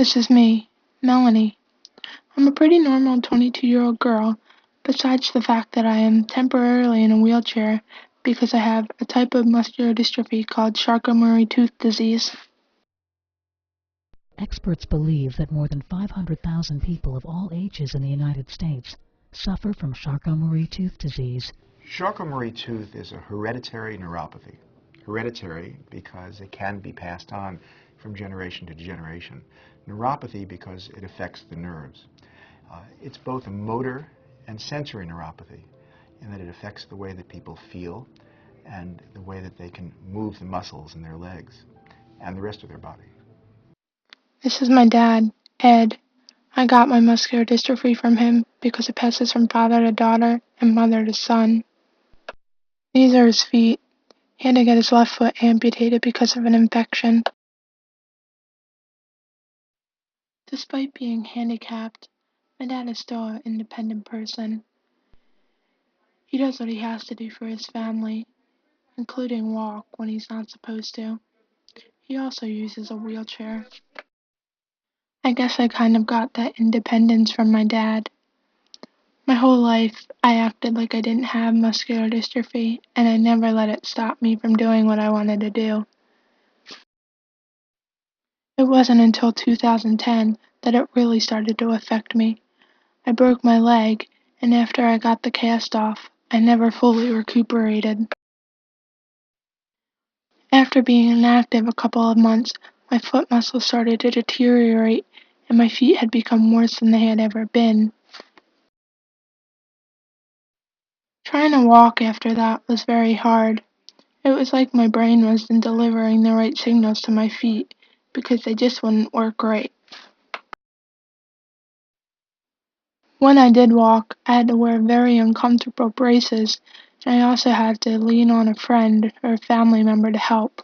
This is me, Melanie. I'm a pretty normal 22-year-old girl, besides the fact that I am temporarily in a wheelchair because I have a type of muscular dystrophy called Charcot-Marie-Tooth disease. Experts believe that more than 500,000 people of all ages in the United States suffer from Charcot-Marie-Tooth disease. Charcot-Marie-Tooth is a hereditary neuropathy. Hereditary because it can be passed on from generation to generation. Neuropathy because it affects the nerves. It's both a motor and sensory neuropathy in that it affects the way that people feel and the way that they can move the muscles in their legs and the rest of their body. This is my dad, Ed. I got my muscular dystrophy from him because it passes from father to daughter and mother to son. These are his feet. He had to get his left foot amputated because of an infection. Despite being handicapped, my dad is still an independent person. He does what he has to do for his family, including walk when he's not supposed to. He also uses a wheelchair. I guess I kind of got that independence from my dad. My whole life, I acted like I didn't have muscular dystrophy, and I never let it stop me from doing what I wanted to do. It wasn't until 2010 that it really started to affect me. I broke my leg, and after I got the cast off, I never fully recuperated. After being inactive a couple of months, my foot muscles started to deteriorate, and my feet had become worse than they had ever been. Trying to walk after that was very hard. It was like my brain wasn't delivering the right signals to my feet, because they just wouldn't work right. When I did walk, I had to wear very uncomfortable braces, and I also had to lean on a friend or a family member to help.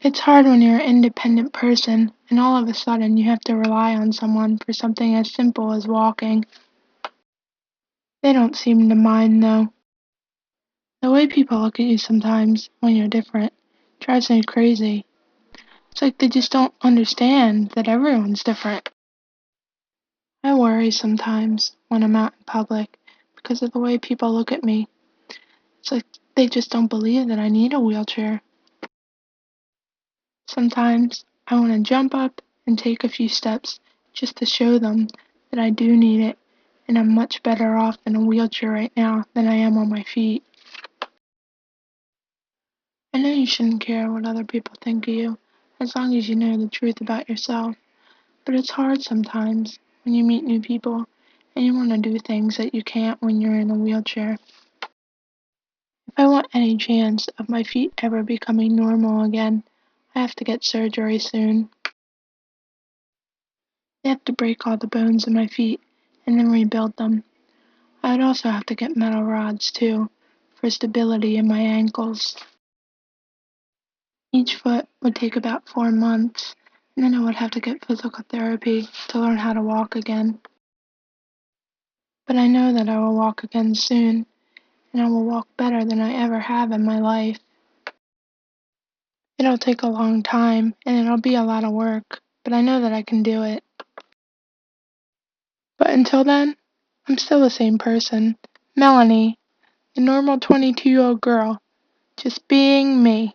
It's hard when you're an independent person, and all of a sudden you have to rely on someone for something as simple as walking. They don't seem to mind, though. The way people look at you sometimes, when you're different, drives me crazy. It's like they just don't understand that everyone's different. I worry sometimes when I'm out in public because of the way people look at me. It's like they just don't believe that I need a wheelchair. Sometimes I want to jump up and take a few steps just to show them that I do need it, and I'm much better off in a wheelchair right now than I am on my feet. I know you shouldn't care what other people think of you, as long as you know the truth about yourself, but it's hard sometimes when you meet new people and you want to do things that you can't when you're in a wheelchair. If I want any chance of my feet ever becoming normal again, I have to get surgery soon. They have to break all the bones in my feet and then rebuild them. I would also have to get metal rods too, for stability in my ankles. Each foot would take about 4 months, and then I would have to get physical therapy to learn how to walk again. But I know that I will walk again soon, and I will walk better than I ever have in my life. It'll take a long time, and it'll be a lot of work, but I know that I can do it. But until then, I'm still the same person, Melanie, the normal 22-year-old girl, just being me.